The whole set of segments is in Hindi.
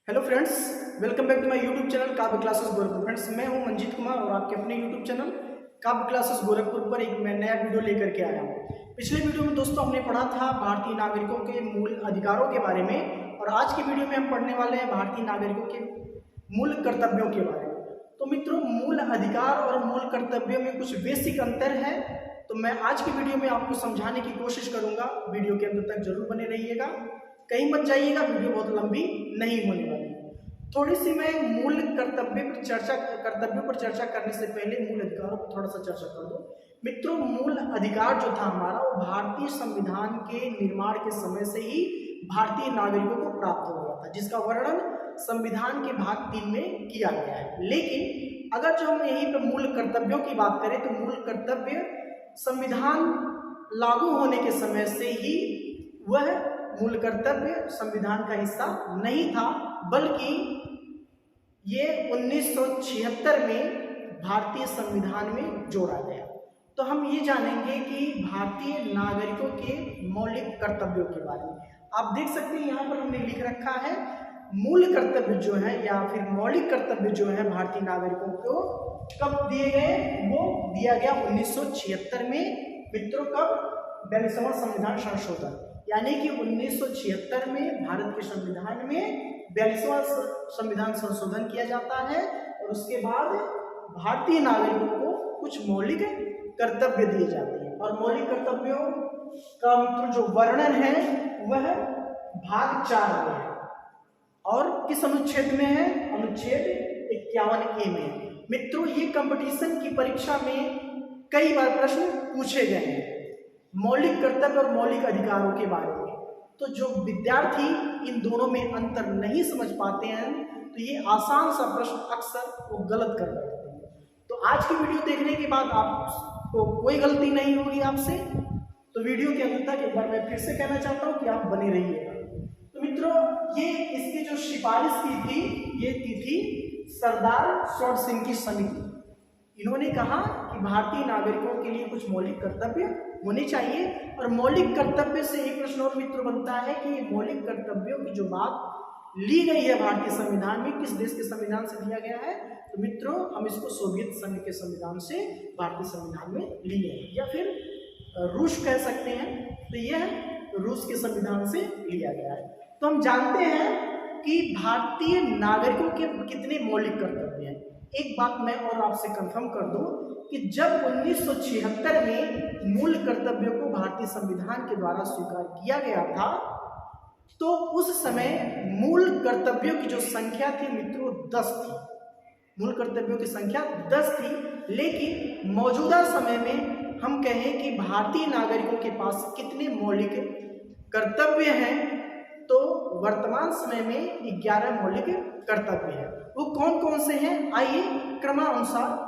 Hello friends, welcome back to my YouTube channel Kavya classes Gorakhpur. Friends, मैं हूं मंजीत कुमार और आपके अपने YouTube channel Kavya classes Gorakhpur पर एक मैं नया वीडियो लेकर के आया हूं। पिछले वीडियो में दोस्तों हमने पढ़ा था भारतीय नागरिकों के मूल अधिकारों के बारे में और आज की वीडियो में हम पढ़ने वाले हैं भारतीय नागरिकों के मूल कर्तव्यों के बारे में। तो मित्रों, मूल अधिकार और मूल कर्तव्यों में कुछ बेसिक अंतर है, तो मैं आज की वीडियो में आपको समझाने की कोशिश करूंगा। वीडियो के अंत तक जरूर बने रहिएगा, कहीं मत जाइएगा, वीडियो बहुत लंबी नहीं होने वाली। थोड़ी सी मैं मूल कर्तव्यों पर चर्चा करने से पहले मूल अधिकारों पर थोड़ा सा चर्चा कर दूं। मित्रों, मूल अधिकार जो था हमारा, वो भारतीय संविधान के निर्माण के समय से ही भारतीय नागरिकों को प्राप्त हो गया था, जिसका वर्णन संविधान के भाग 3 में किया गया है। लेकिन अगर जो हम यहीं पर मूल कर्तव्यों की बात करें तो मूल कर्तव्य संविधान लागू होने के समय से ही वह मूल कर्तव्य संविधान का हिस्सा नहीं था, बल्कि ये 1976 में भारतीय संविधान में जोड़ा गया। तो हम ये जानेंगे कि भारतीय नागरिकों के मौलिक कर्तव्यों के बारे में। आप देख सकते हैं यहाँ पर हमने लिख रखा है मूल कर्तव्य जो है या फिर मौलिक कर्तव्य जो है भारतीय नागरिकों को कब दिए गए, वो दिया गया 1976 में। मित्रों, कब? 42वां संविधान संशोधन, यानी कि 1976 में भारत के संविधान में 42वां संविधान संशोधन किया जाता है और उसके बाद भारतीय नागरिकों को कुछ मौलिक कर्तव्य दिए जाते हैं। और मौलिक कर्तव्यों का मित्रों जो वर्णन है वह भाग 4 में है और किस अनुच्छेद में है? अनुच्छेद 51A में। मित्रों, ये कंपटीशन की परीक्षा में कई बार प्रश्न पूछे गए हैं मौलिक कर्तव्य और मौलिक अधिकारों के बारे में। तो जो विद्यार्थी इन दोनों में अंतर नहीं समझ पाते हैं तो ये आसान सा प्रश्न अक्सर वो गलत कर बैठते हैं। तो आज की वीडियो देखने के बाद आपको कोई गलती नहीं होगी आपसे। तो वीडियो के अंत तक एक बार मैं फिर से कहना चाहता हूँ कि आप बने रहिएगा। तो मित्रों, ये इसकी जो सिफारिश की थी, ये की थी सरदार सौर सिंह की समिति। इन्होंने कहा कि भारतीय नागरिकों के लिए कुछ मौलिक कर्तव्य होने चाहिए। और मौलिक कर्तव्य से एक प्रश्न और मित्रों बनता है कि ये मौलिक कर्तव्यों की जो बात ली गई है भारतीय संविधान में, किस देश के संविधान से लिया गया है? तो मित्रों, हम इसको सोवियत संघ के संविधान से भारतीय संविधान में ली है, या फिर रूस कह सकते हैं। तो यह रूस के संविधान से लिया गया है। तो हम जानते हैं कि भारतीय नागरिकों के कितने मौलिक कर्तव्य हैं। एक बात मैं और आपसे कंफर्म कर दूं कि जब 1976 में मूल कर्तव्यों को भारतीय संविधान के द्वारा स्वीकार किया गया था, तो उस समय मूल कर्तव्यों की जो संख्या थी मित्रों 10 थी। मूल कर्तव्यों की संख्या 10 थी। लेकिन मौजूदा समय में हम कहें कि भारतीय नागरिकों के पास कितने मौलिक कर्तव्य हैं, तो वर्तमान समय में 11 मौलिक कर्तव्य हैं। वो कौन कौन से हैं? आइए क्रमानुसार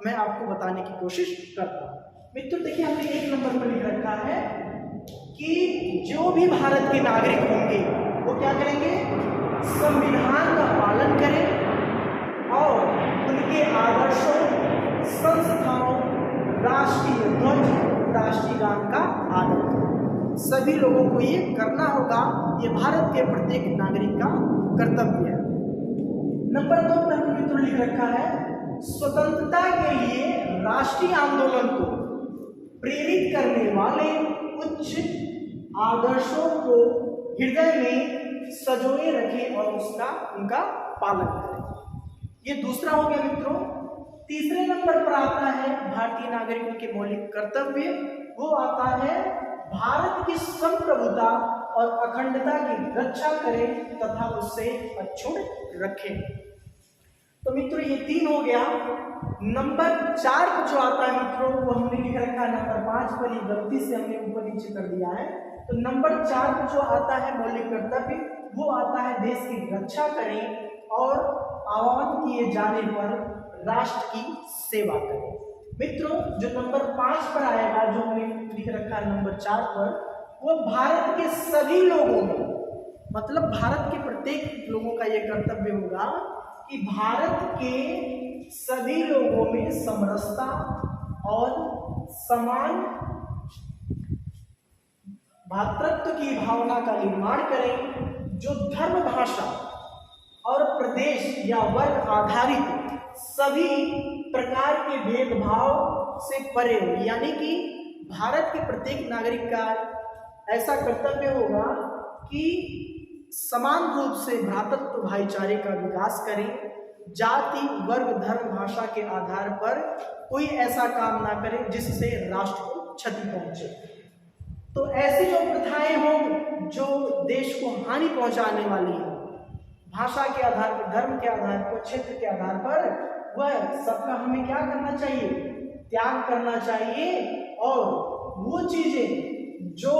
मैं आपको बताने की कोशिश करता हूँ। मित्रों, देखिए हमने 1 नंबर पर लिख रखा है कि जो भी भारत के नागरिक होंगे वो क्या करेंगे? संविधान का पालन करें और उनके आदर्शों, संस्थाओं, राष्ट्रीय ध्वज, राष्ट्रीय गान का आदर करें। सभी लोगों को ये करना होगा, ये भारत के प्रत्येक नागरिक का कर्तव्य है। नंबर 2 पर हमने मित्रों लिख रखा है स्वतंत्रता के लिए राष्ट्रीय आंदोलन को प्रेरित करने वाले उच्च आदर्शों को हृदय में संजोए रखें और उनका पालन करें। ये दूसरा हो गया मित्रों। तीसरे नंबर पर आता है भारतीय नागरिकों के मौलिक कर्तव्य, वो आता है भारत की संप्रभुता और अखंडता की रक्षा करें तथा उससे अछूत रखें। तो मित्रों, ये 3 हो गया। नंबर 4 पर जो आता है मित्रों, वो हमने लिख रखा है नंबर 5 पर, ये गलती से हमने ऊपर नीचे कर दिया है। तो नंबर 4 पर जो आता है मौलिक कर्तव्य, वो आता है देश की रक्षा करें और आह्वान किए जाने पर राष्ट्र की सेवा करें। मित्रों, जो नंबर 5 पर आएगा, जो हमने लिख रखा है नंबर 4 पर, वो भारत के सभी लोगों में, मतलब भारत के प्रत्येक लोगों का यह कर्तव्य होगा कि भारत के सभी लोगों में समरसता और समान भातृत्व की भावना का निर्माण करें, जो धर्म, भाषा और देश या वर्ग आधारित सभी प्रकार के भेदभाव से परे हो, यानी कि भारत के प्रत्येक नागरिक का ऐसा कर्तव्य होगा कि समान रूप से भ्रातृत्व भाईचारे का विकास करें, जाति वर्ग धर्म भाषा के आधार पर कोई ऐसा काम ना करे जिससे राष्ट्र को क्षति पहुंचे। तो ऐसी जो प्रथाएं हों जो देश को हानि पहुंचाने वाली हो, भाषा के आधार पर, धर्म के आधार पर, क्षेत्र के आधार पर, वह सबका हमें क्या करना चाहिए, त्याग करना चाहिए। और वो चीजें जो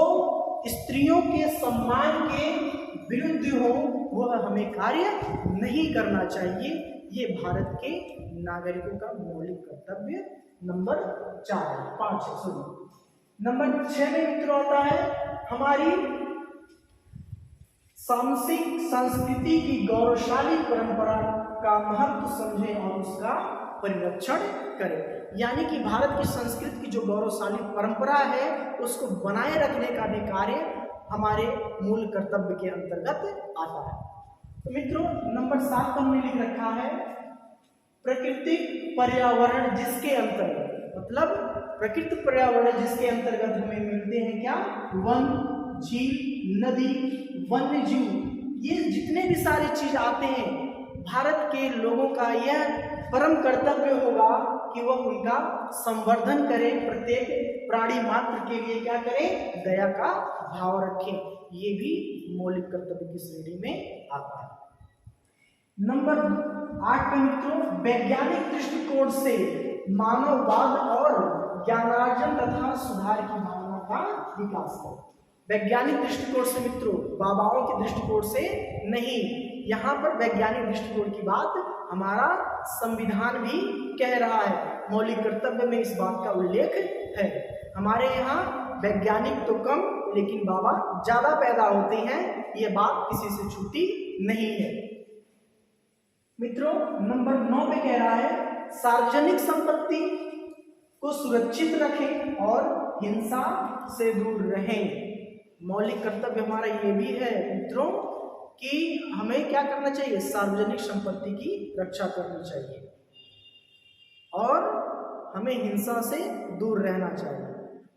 स्त्रियों के सम्मान के विरुद्ध हो वह हमें कार्य नहीं करना चाहिए। ये भारत के नागरिकों का मौलिक कर्तव्य नंबर 5 नंबर 6 में मित्रों आता है हमारी सांस्कृतिक संस्कृति की गौरवशाली परंपरा का महत्व समझें और उसका परिरक्षण करें। यानी कि भारत की संस्कृति की जो गौरवशाली परंपरा है उसको बनाए रखने का भी कार्य हमारे मूल कर्तव्य के अंतर्गत आता है। तो मित्रों नंबर 7 पर हमने लिख रखा है प्राकृतिक पर्यावरण, जिसके अंतर्गत, मतलब प्रकृति पर्यावरण जिसके अंतर्गत हमें मिलते हैं क्या, वन, झील, नदी, वन्य जीव, ये जितने भी सारे चीज आते हैं, भारत के लोगों का यह परम कर्तव्य होगा कि वह उनका संवर्धन करें, प्रत्येक प्राणी मात्र के लिए क्या करें, दया का भाव रखें। ये भी मौलिक कर्तव्य की श्रेणी में आता है। नंबर 8 में मित्रों वैज्ञानिक दृष्टिकोण से मानववाद और ज्ञानार्जन तथा सुधार की भावना का विकास करें। वैज्ञानिक दृष्टिकोण से मित्रों, बाबाओं के दृष्टिकोण से नहीं, यहाँ पर वैज्ञानिक दृष्टिकोण की बात हमारा संविधान भी कह रहा है। मौलिक कर्तव्य में इस बात का उल्लेख है। हमारे यहाँ वैज्ञानिक तो कम लेकिन बाबा ज्यादा पैदा होते हैं, ये बात किसी से छूटी नहीं है। मित्रों नंबर 9 पे कह रहा है सार्वजनिक संपत्ति को सुरक्षित रखें और हिंसा से दूर रहें। मौलिक कर्तव्य हमारा ये भी है मित्रों कि हमें क्या करना चाहिए, सार्वजनिक संपत्ति की रक्षा करनी चाहिए और हमें हिंसा से दूर रहना चाहिए।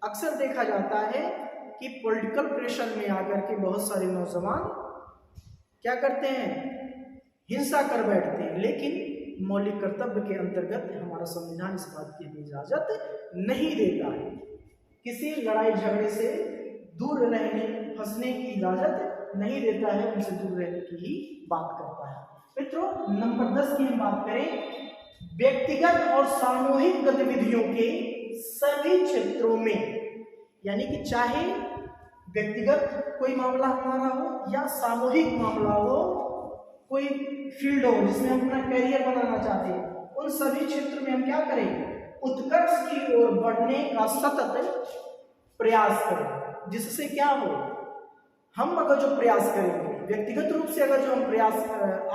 अक्सर देखा जाता है कि पॉलिटिकल प्रेशर में आकर के बहुत सारे नौजवान क्या करते हैं, हिंसा कर बैठते हैं, लेकिन मौलिक कर्तव्य के अंतर्गत हमारा संविधान इस बात की इजाजत नहीं देता है। किसी लड़ाई झगड़े से दूर रहने, फंसने की इजाजत नहीं देता है, उनसे दूर रहने की ही बात करता है। मित्रों नंबर 10 की हम बात करें, व्यक्तिगत और सामूहिक गतिविधियों के सभी क्षेत्रों में, यानी कि चाहे व्यक्तिगत कोई मामला हमारा हो या सामूहिक मामला हो, कोई फील्ड हो जिसमें हम अपना करियर बनाना चाहते हैं, उन सभी क्षेत्रों में हम क्या करें, उत्कर्ष की ओर बढ़ने का सतत प्रयास करें। जिससे क्या हो, हम अगर जो प्रयास करेंगे व्यक्तिगत रूप से, अगर जो हम प्रयास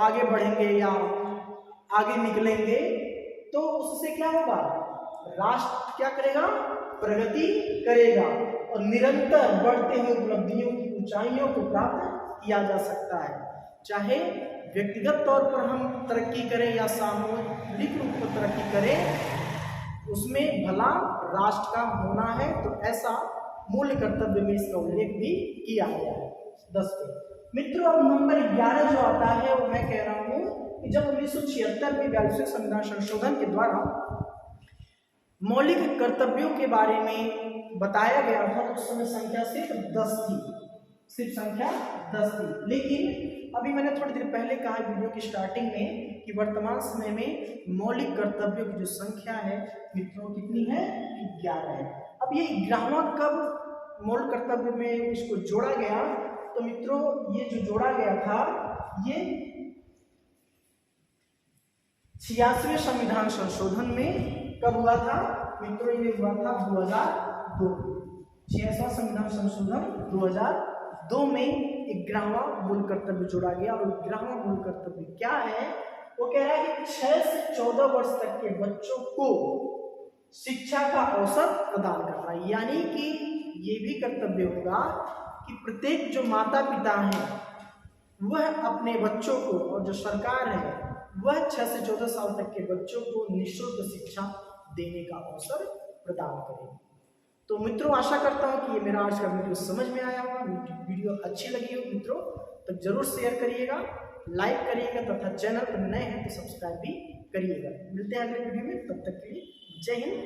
आगे बढ़ेंगे या आगे निकलेंगे तो उससे क्या होगा, राष्ट्र क्या करेगा, प्रगति करेगा और निरंतर बढ़ते हुए उपलब्धियों की ऊंचाइयों को प्राप्त किया जा सकता है। चाहे व्यक्तिगत तौर पर हम तरक्की करें या सामूहिक रूप में तरक्की करें, उसमें भला राष्ट्र का होना है। तो ऐसा मूल कर्तव्य में इसका उल्लेख भी किया गया है 10 पे। मित्रों अब नंबर 11 जो आता है वो मैं कह रहा हूँ कि जब 1976 में 42वें संविधान संशोधन के द्वारा मौलिक कर्तव्यों के बारे में बताया गया था तो उस समय संख्या सिर्फ 10 थी, सिर्फ संख्या 10 थी। लेकिन अभी मैंने थोड़ी देर पहले कहा वीडियो की स्टार्टिंग में कि वर्तमान समय में मौलिक कर्तव्यों की जो संख्या है मित्रों कितनी है, 11 है। अब ये 11वां कब मूल कर्तव्य में इसको जोड़ा गया, तो मित्रों ये जो जोड़ा गया था ये 86वें संविधान संशोधन में कब हुआ था मित्रों, ये हुआ था 2002। 86वां संविधान संशोधन 2002 में 11वां मूल कर्तव्य जोड़ा गया। और 11वां मूल कर्तव्य क्या है, वो कह रहा है कि 6 से 14 वर्ष तक के बच्चों को शिक्षा का अवसर प्रदान करना। यानी कि ये भी कर्तव्य होगा कि प्रत्येक जो माता पिता हैं वह अपने बच्चों को, और जो सरकार है वह 6 से 14 साल तक के बच्चों को निःशुल्क शिक्षा देने का अवसर प्रदान करेगी। तो मित्रों, आशा करता हूँ कि ये मेरा आज का वीडियो समझ में आया होगा, वीडियो अच्छी लगी हो मित्रों तो जरूर शेयर करिएगा, लाइक करिएगा तथा चैनल पर नए हैं तो सब्सक्राइब भी करिएगा। मिलते हैं अगले वीडियो में, तब तक के लिए जय हिंद।